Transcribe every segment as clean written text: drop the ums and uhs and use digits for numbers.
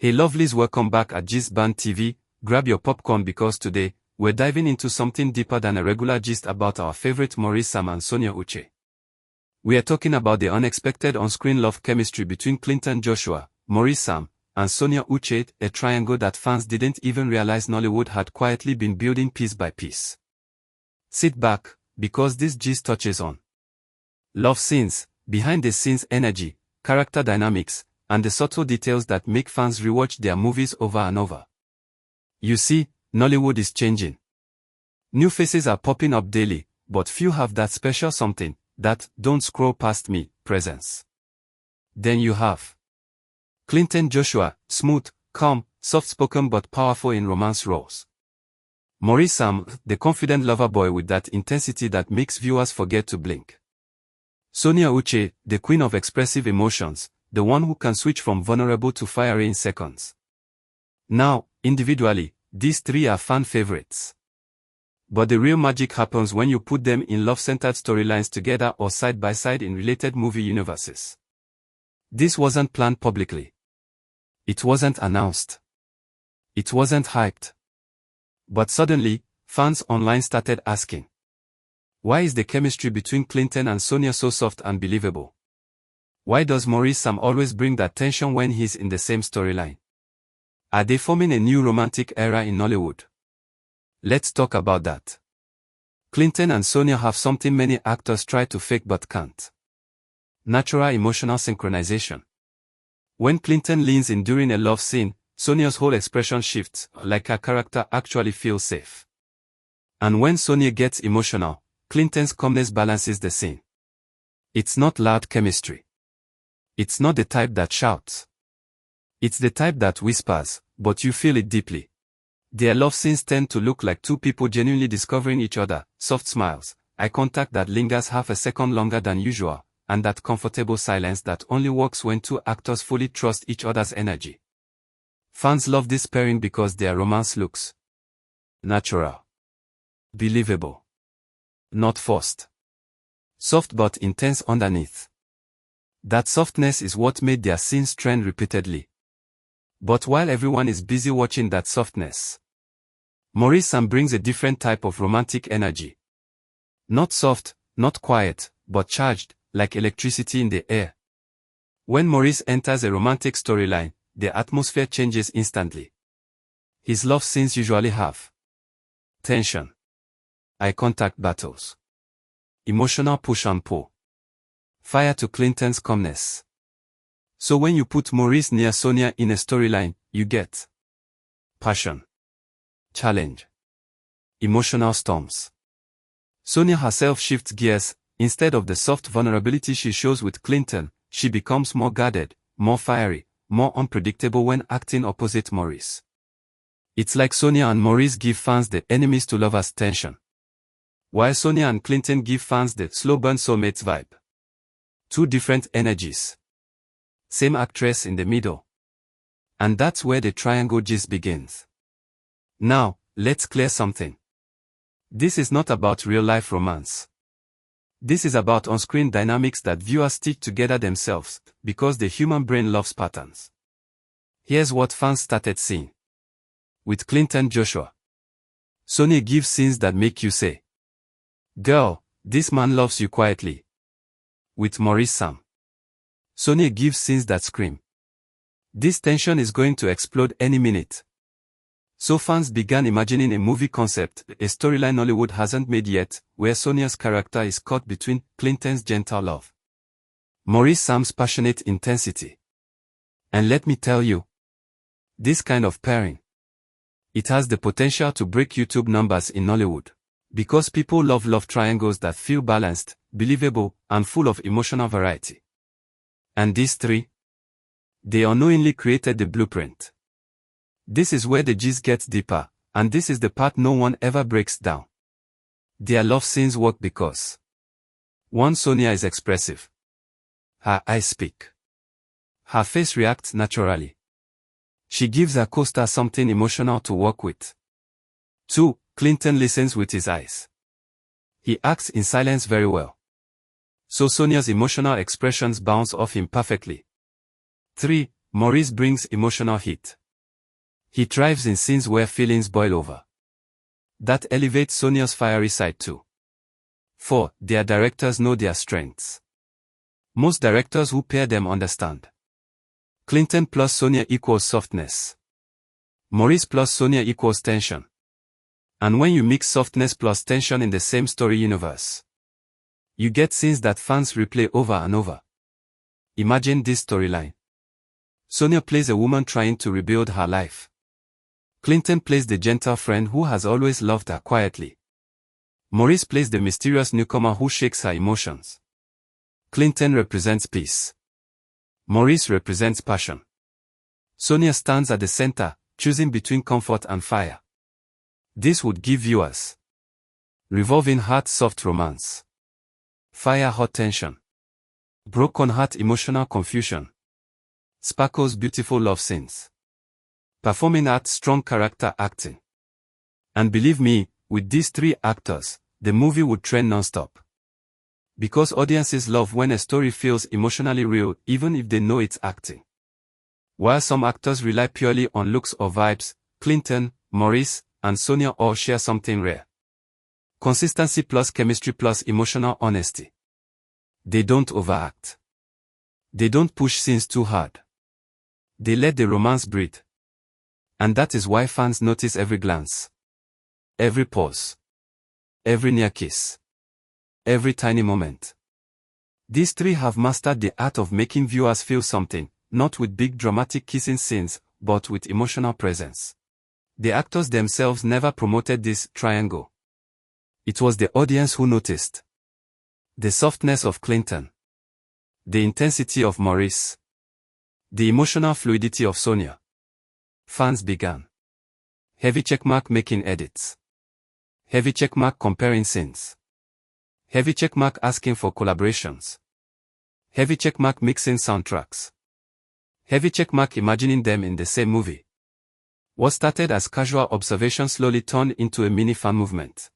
Hey lovelies, welcome back at Gist Band TV. Grab your popcorn because today, we're diving into something deeper than a regular gist about our favorite Maurice Sam and Sonia Uche. We are talking about the unexpected on-screen love chemistry between Clinton Joshua, Maurice Sam, and Sonia Uche, a triangle that fans didn't even realize Nollywood had quietly been building piece by piece. Sit back, because this gist touches on love scenes, behind-the-scenes energy, character dynamics, and the subtle details that make fans rewatch their movies over and over. You see, Nollywood is changing. New faces are popping up daily, but few have that special something, that "don't scroll past me" presence. Then you have Clinton Joshua, smooth, calm, soft-spoken but powerful in romance roles. Maurice Sam, the confident lover boy with that intensity that makes viewers forget to blink. Sonia Uche, the queen of expressive emotions, the one who can switch from vulnerable to fiery in seconds. Now, individually, these three are fan favorites. But the real magic happens when you put them in love-centered storylines together or side by side in related movie universes. This wasn't planned publicly. It wasn't announced. It wasn't hyped. But suddenly, fans online started asking, why is the chemistry between Clinton and Sonia so soft and believable? Why does Maurice Sam always bring that tension when he's in the same storyline? Are they forming a new romantic era in Nollywood? Let's talk about that. Clinton and Sonia have something many actors try to fake but can't. Natural emotional synchronization. When Clinton leans in during a love scene, Sonia's whole expression shifts, like her character actually feels safe. And when Sonia gets emotional, Clinton's calmness balances the scene. It's not loud chemistry. It's not the type that shouts. It's the type that whispers, but you feel it deeply. Their love scenes tend to look like two people genuinely discovering each other, soft smiles, eye contact that lingers half a second longer than usual, and that comfortable silence that only works when two actors fully trust each other's energy. Fans love this pairing because their romance looks natural, believable, not forced, soft but intense underneath. That softness is what made their scenes trend repeatedly. But while everyone is busy watching that softness, Maurice Sam brings a different type of romantic energy. Not soft, not quiet, but charged, like electricity in the air. When Maurice enters a romantic storyline, the atmosphere changes instantly. His love scenes usually have tension, eye contact battles, emotional push and pull, fire to Clinton's calmness. So when you put Maurice near Sonia in a storyline, you get passion, challenge, emotional storms. Sonia herself shifts gears. Instead of the soft vulnerability she shows with Clinton, she becomes more guarded, more fiery, more unpredictable when acting opposite Maurice. It's like Sonia and Maurice give fans the enemies to lovers tension, while Sonia and Clinton give fans the slow burn soulmates vibe. Two different energies. Same actress in the middle. And that's where the triangle gist begins. Now, let's clear something. This is not about real-life romance. This is about on-screen dynamics that viewers stitch together themselves, because the human brain loves patterns. Here's what fans started seeing. With Clinton Joshua, Sonia gives scenes that make you say, "Girl, this man loves you quietly." With Maurice Sam, Sonia gives scenes that scream, "This tension is going to explode any minute." So fans began imagining a movie concept, a storyline Nollywood hasn't made yet, where Sonia's character is caught between Clinton's gentle love, Maurice Sam's passionate intensity. And let me tell you, this kind of pairing, it has the potential to break YouTube numbers in Nollywood. Because people love love triangles that feel balanced, believable, and full of emotional variety. And these three? They unknowingly created the blueprint. This is where the gist gets deeper, and this is the part no one ever breaks down. Their love scenes work because 1. Sonia is expressive. Her eyes speak. Her face reacts naturally. She gives her co-star something emotional to work with. 2. Clinton listens with his eyes. He acts in silence very well. So Sonia's emotional expressions bounce off him perfectly. 3. Maurice brings emotional heat. He thrives in scenes where feelings boil over. That elevates Sonia's fiery side too. 4. Their directors know their strengths. Most directors who pair them understand. Clinton plus Sonia equals softness. Maurice plus Sonia equals tension. And when you mix softness plus tension in the same story universe, you get scenes that fans replay over and over. Imagine this storyline. Sonia plays a woman trying to rebuild her life. Clinton plays the gentle friend who has always loved her quietly. Maurice plays the mysterious newcomer who shakes her emotions. Clinton represents peace. Maurice represents passion. Sonia stands at the center, choosing between comfort and fire. This would give viewers revolving heart soft romance, fire hot tension, broken heart emotional confusion, sparkles beautiful love scenes, performing art strong character acting. And believe me, with these 3 actors, the movie would trend non-stop. Because audiences love when a story feels emotionally real even if they know it's acting. While some actors rely purely on looks or vibes, Clinton, Maurice, and Sonia all share something rare. Consistency plus chemistry plus emotional honesty. They don't overact. They don't push scenes too hard. They let the romance breathe. And that is why fans notice every glance, every pause, every near kiss, every tiny moment. These 3 have mastered the art of making viewers feel something, not with big dramatic kissing scenes, but with emotional presence. The actors themselves never promoted this triangle. It was the audience who noticed. The softness of Clinton, the intensity of Maurice, the emotional fluidity of Sonia. Fans began. Heavy checkmark making edits. Heavy checkmark comparing scenes. Heavy checkmark asking for collaborations. Heavy checkmark mixing soundtracks. Heavy checkmark imagining them in the same movie. What started as casual observation slowly turned into a mini fan movement.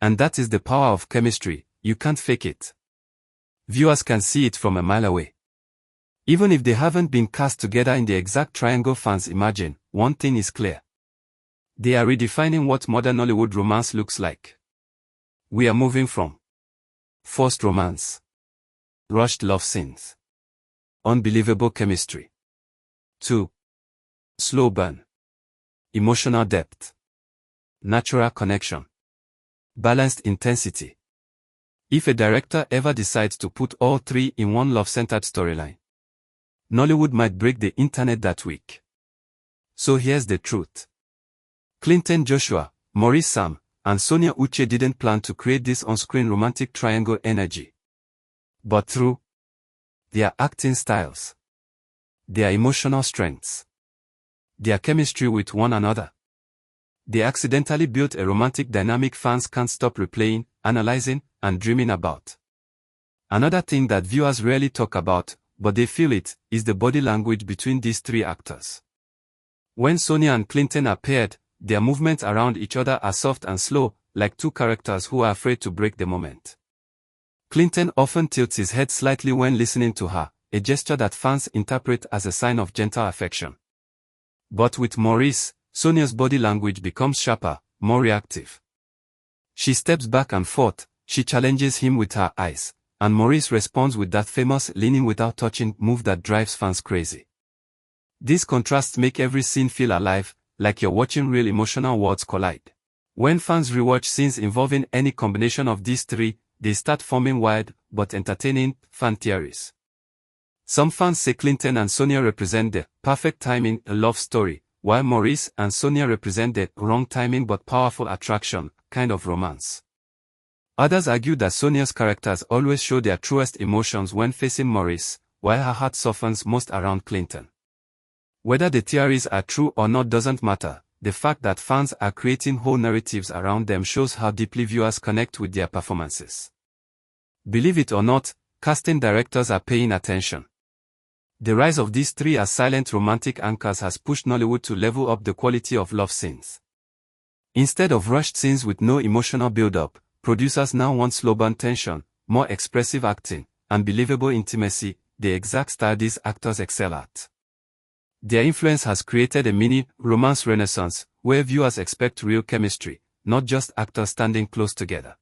And that is the power of chemistry, you can't fake it. Viewers can see it from a mile away. Even if they haven't been cast together in the exact triangle fans imagine, one thing is clear. They are redefining what modern Hollywood romance looks like. We are moving from forced romance, rushed love scenes, unbelievable chemistry, to slow burn, emotional depth, natural connection, balanced intensity. If a director ever decides to put all 3 in one love-centered storyline, Nollywood might break the internet that week. So here's the truth. Clinton Joshua, Maurice Sam, and Sonia Uche didn't plan to create this on-screen romantic triangle energy. But through their acting styles, their emotional strengths, their chemistry with one another, they accidentally built a romantic dynamic fans can't stop replaying, analyzing, and dreaming about. Another thing that viewers rarely talk about, but they feel it, is the body language between these 3 actors. When Sonia and Clinton are paired, their movements around each other are soft and slow, like 2 characters who are afraid to break the moment. Clinton often tilts his head slightly when listening to her, a gesture that fans interpret as a sign of gentle affection. But with Maurice, Sonia's body language becomes sharper, more reactive. She steps back and forth, she challenges him with her eyes, and Maurice responds with that famous leaning without touching move that drives fans crazy. These contrasts make every scene feel alive, like you're watching real emotional worlds collide. When fans rewatch scenes involving any combination of these 3, they start forming wild, but entertaining, fan theories. Some fans say Clinton and Sonia represent the perfect timing love story, while Maurice and Sonia represent the wrong timing but powerful attraction kind of romance. Others argue that Sonia's characters always show their truest emotions when facing Maurice, while her heart softens most around Clinton. Whether the theories are true or not doesn't matter, the fact that fans are creating whole narratives around them shows how deeply viewers connect with their performances. Believe it or not, casting directors are paying attention. The rise of these 3 as silent romantic anchors has pushed Nollywood to level up the quality of love scenes. Instead of rushed scenes with no emotional build-up, producers now want slow-burn tension, more expressive acting, and believable intimacy, the exact style these actors excel at. Their influence has created a mini romance renaissance, where viewers expect real chemistry, not just actors standing close together.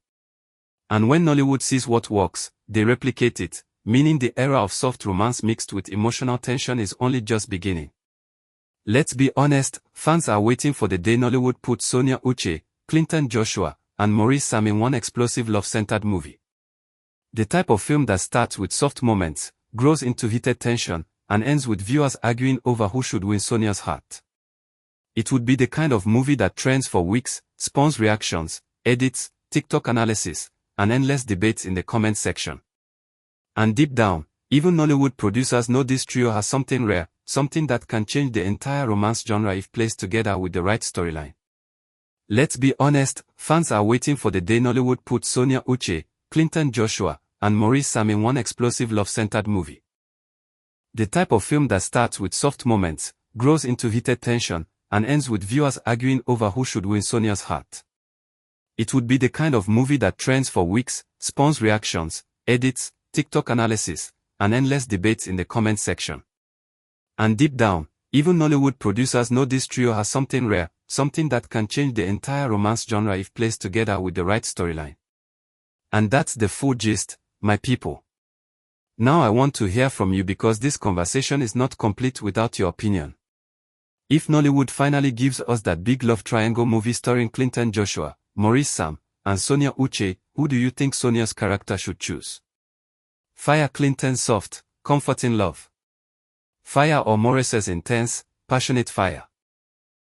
And when Nollywood sees what works, they replicate it, meaning the era of soft romance mixed with emotional tension is only just beginning. Let's be honest, fans are waiting for the day Nollywood puts Sonia Uche, Clinton Joshua, and Maurice Sam in one explosive love-centered movie. The type of film that starts with soft moments, grows into heated tension, and ends with viewers arguing over who should win Sonia's heart. It would be the kind of movie that trends for weeks, spawns reactions, edits, TikTok analysis, and endless debates in the comment section. And deep down, even Nollywood producers know this trio has something rare, something that can change the entire romance genre if placed together with the right storyline. Let's be honest, fans are waiting for the day Nollywood puts Sonia Uche, Clinton Joshua, and Maurice Sam in one explosive love-centered movie. The type of film that starts with soft moments, grows into heated tension, and ends with viewers arguing over who should win Sonia's heart. It would be the kind of movie that trends for weeks, spawns reactions, edits, TikTok analysis, and endless debates in the comment section. And deep down, even Nollywood producers know this trio has something rare, something that can change the entire romance genre if placed together with the right storyline. And that's the full gist, my people. Now I want to hear from you because this conversation is not complete without your opinion. If Nollywood finally gives us that big love triangle movie starring Clinton Joshua, Maurice Sam, and Sonia Uche, who do you think Sonia's character should choose? Fire Clinton's soft, comforting love. Fire or Maurice's intense, passionate fire?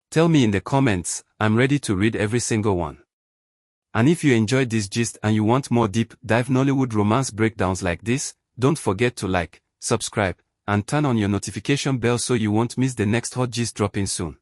Tell me in the comments, I'm ready to read every single one. And if you enjoyed this gist and you want more deep dive Nollywood romance breakdowns like this, don't forget to like, subscribe, and turn on your notification bell so you won't miss the next hot gist dropping soon.